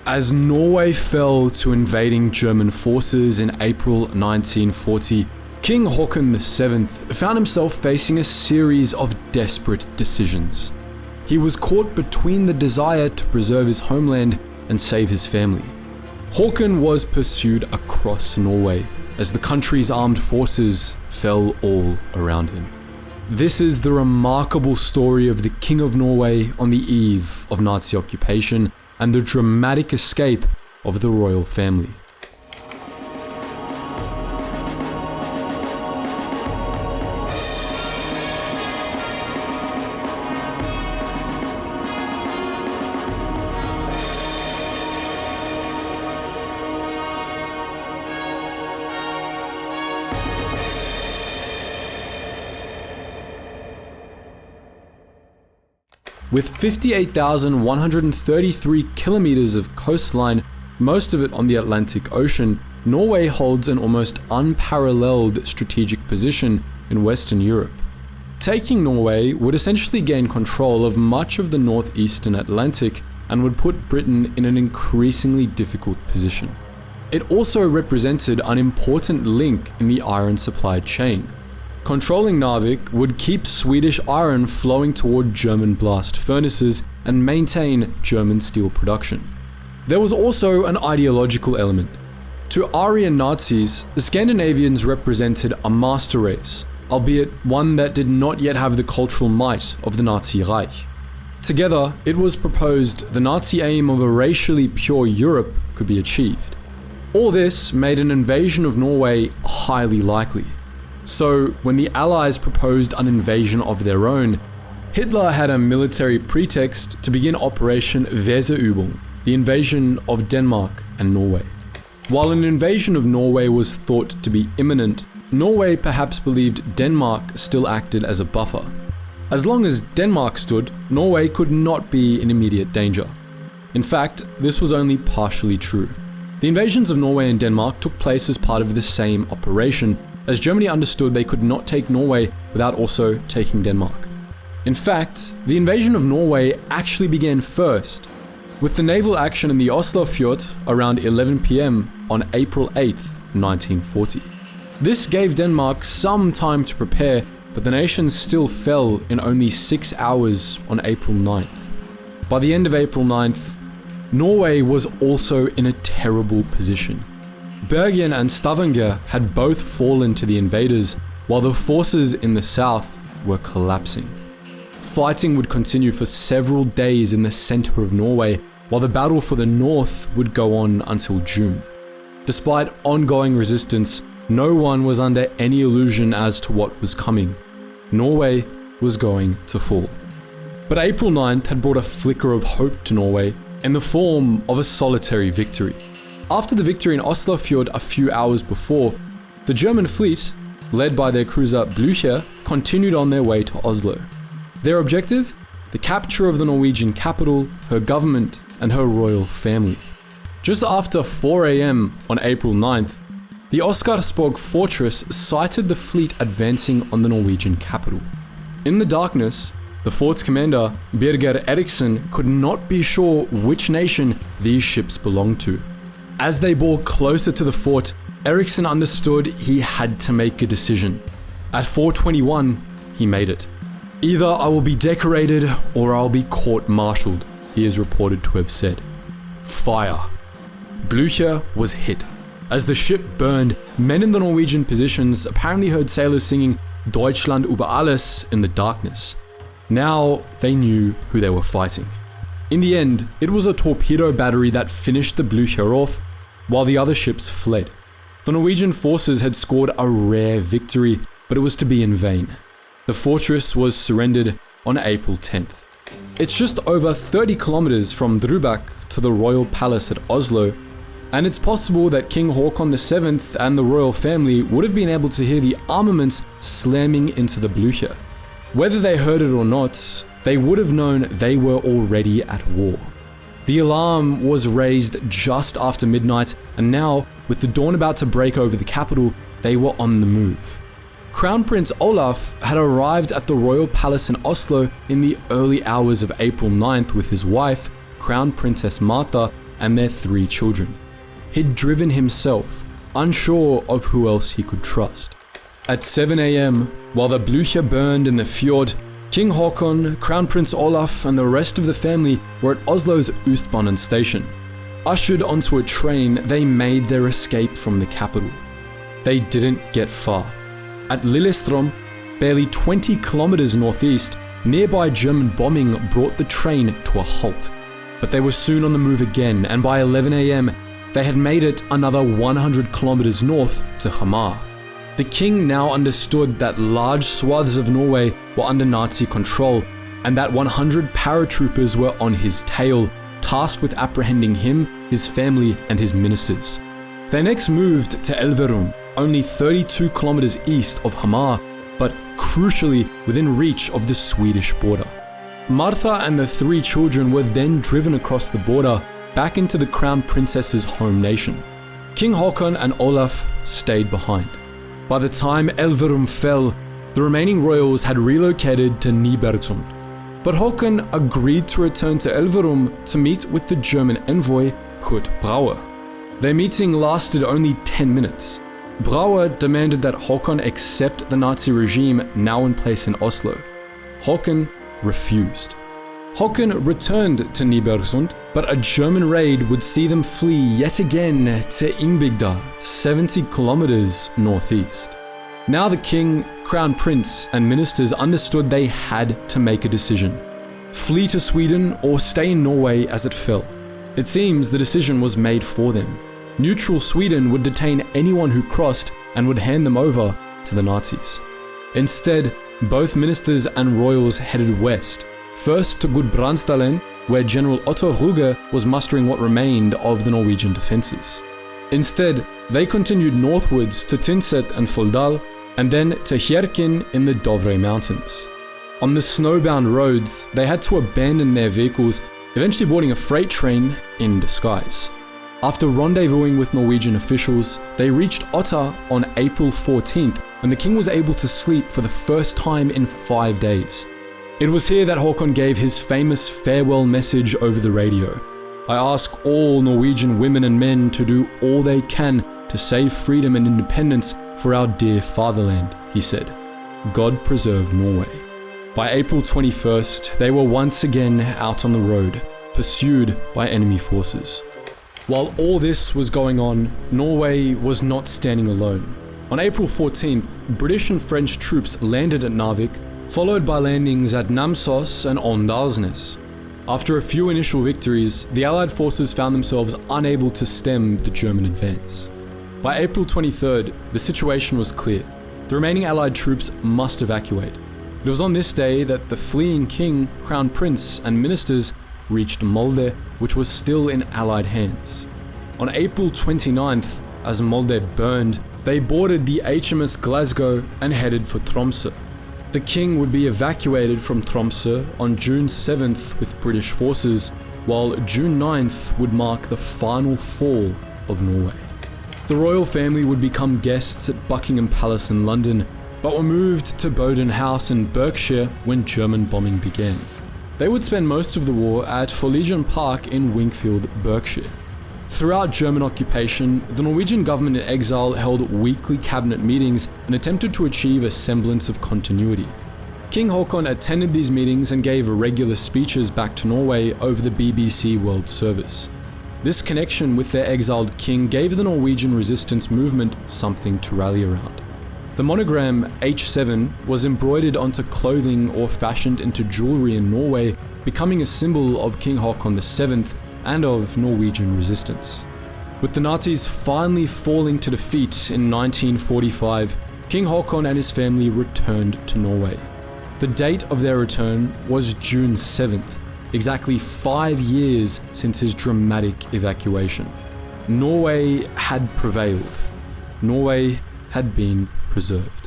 As Norway fell to invading German forces in April 1940, King Haakon VII found himself facing a series of desperate decisions. He was caught between the desire to preserve his homeland and save his family. Haakon was pursued across Norway as the country's armed forces fell all around him. This is the remarkable story of the King of Norway on the eve of Nazi occupation and the dramatic escape of the royal family. With 58,133 kilometers of coastline, most of it on the Atlantic Ocean, Norway holds an almost unparalleled strategic position in Western Europe. Taking Norway would essentially gain control of much of the northeastern Atlantic and would put Britain in an increasingly difficult position. It also represented an important link in the iron supply chain. Controlling Narvik would keep Swedish iron flowing toward German blast furnaces and maintain German steel production. There was also an ideological element. To Aryan Nazis, the Scandinavians represented a master race, albeit one that did not yet have the cultural might of the Nazi Reich. Together, it was proposed the Nazi aim of a racially pure Europe could be achieved. All this made an invasion of Norway highly likely. So, when the Allies proposed an invasion of their own, Hitler had a military pretext to begin Operation Weserübung, the invasion of Denmark and Norway. While an invasion of Norway was thought to be imminent, Norway perhaps believed Denmark still acted as a buffer. As long as Denmark stood, Norway could not be in immediate danger. In fact, this was only partially true. The invasions of Norway and Denmark took place as part of the same operation, as Germany understood they could not take Norway without also taking Denmark. In fact, the invasion of Norway actually began first, with the naval action in the Oslofjord around 11 p.m. on April 8, 1940. This gave Denmark some time to prepare, but the nation still fell in only 6 hours on April 9th. By the end of April 9th, Norway was also in a terrible position. Bergen and Stavanger had both fallen to the invaders, while the forces in the south were collapsing. Fighting would continue for several days in the center of Norway, while the battle for the north would go on until June. Despite ongoing resistance, no one was under any illusion as to what was coming. Norway was going to fall. But April 9th had brought a flicker of hope to Norway in the form of a solitary victory. After the victory in Oslofjord a few hours before, the German fleet, led by their cruiser Blücher, continued on their way to Oslo. Their objective? The capture of the Norwegian capital, her government, and her royal family. Just after 4 a.m. on April 9th, the Oscarsborg fortress sighted the fleet advancing on the Norwegian capital. In the darkness, the fort's commander, Birger Eriksen, could not be sure which nation these ships belonged to. As they bore closer to the fort, Eriksen understood he had to make a decision. At 4:21, he made it. "Either I will be decorated or I'll be court-martialed," he is reported to have said. Fire. Blücher was hit. As the ship burned, men in the Norwegian positions apparently heard sailors singing Deutschland über alles in the darkness. Now they knew who they were fighting. In the end, it was a torpedo battery that finished the Blücher off, while the other ships fled. The Norwegian forces had scored a rare victory, but it was to be in vain. The fortress was surrendered on April 10th. It's just over 30 kilometers from Drøbak to the royal palace at Oslo, and it's possible that King Haakon VII and the royal family would have been able to hear the armaments slamming into the Blücher. Whether they heard it or not, they would have known they were already at war. The alarm was raised just after midnight, and now, with the dawn about to break over the capital, they were on the move. Crown Prince Olaf had arrived at the royal palace in Oslo in the early hours of April 9th with his wife, Crown Princess Martha, and their 3 children. He'd driven himself, unsure of who else he could trust. At 7 a.m., while the Blücher burned in the fjord, King Haakon, Crown Prince Olaf, and the rest of the family were at Oslo's Østbanen station. Ushered onto a train, they made their escape from the capital. They didn't get far. At Lillestrøm, barely 20 kilometers northeast, nearby German bombing brought the train to a halt. But they were soon on the move again, and by 11 a.m., they had made it another 100 kilometers north to Hamar. The king now understood that large swaths of Norway were under Nazi control, and that 100 paratroopers were on his tail, tasked with apprehending him, his family, and his ministers. They next moved to Elverum, only 32 kilometers east of Hamar, but crucially within reach of the Swedish border. Martha and the 3 children were then driven across the border back into the Crown Princess's home nation. King Haakon and Olaf stayed behind. By the time Elverum fell, the remaining royals had relocated to Nybergsund. But Haakon agreed to return to Elverum to meet with the German envoy Kurt Brauer. Their meeting lasted only 10 minutes. Brauer demanded that Haakon accept the Nazi regime now in place in Oslo. Haakon refused. Haakon returned to Nybergsund, but a German raid would see them flee yet again to Ingbygda, 70 kilometers northeast. Now the king, crown prince, and ministers understood they had to make a decision. Flee to Sweden or stay in Norway as it fell. It seems the decision was made for them. Neutral Sweden would detain anyone who crossed and would hand them over to the Nazis. Instead, both ministers and royals headed west, first to Gudbrandsdalen, where General Otto Ruge was mustering what remained of the Norwegian defences. Instead, they continued northwards to Tynset and Folldal, and then to Hjerkinn in the Dovre Mountains. On the snowbound roads, they had to abandon their vehicles, eventually boarding a freight train in disguise. After rendezvousing with Norwegian officials, they reached Otta on April 14th, when the king was able to sleep for the first time in 5 days. It was here that Haakon gave his famous farewell message over the radio. "I ask all Norwegian women and men to do all they can to save freedom and independence for our dear fatherland," he said. God preserve Norway. By April 21st, they were once again out on the road, pursued by enemy forces. While all this was going on, Norway was not standing alone. On April 14th, British and French troops landed at Narvik, followed by landings at Namsos and Åndalsnes. After a few initial victories, the Allied forces found themselves unable to stem the German advance. By April 23rd, the situation was clear. The remaining Allied troops must evacuate. It was on this day that the fleeing king, crown prince, and ministers reached Molde, which was still in Allied hands. On April 29th, as Molde burned, they boarded the HMS Glasgow and headed for Tromsø. The king would be evacuated from Tromsø on June 7th with British forces, while June 9th would mark the final fall of Norway. The royal family would become guests at Buckingham Palace in London, but were moved to Bowden House in Berkshire when German bombing began. They would spend most of the war at Folegion Park in Wingfield, Berkshire. Throughout German occupation, the Norwegian government in exile held weekly cabinet meetings and attempted to achieve a semblance of continuity. King Haakon attended these meetings and gave regular speeches back to Norway over the BBC World Service. This connection with their exiled king gave the Norwegian resistance movement something to rally around. The monogram H7 was embroidered onto clothing or fashioned into jewelry in Norway, becoming a symbol of King Haakon VII and of Norwegian resistance. With the Nazis finally falling to defeat in 1945, King Haakon and his family returned to Norway. The date of their return was June 7th, exactly 5 years since his dramatic evacuation. Norway had prevailed. Norway had been preserved.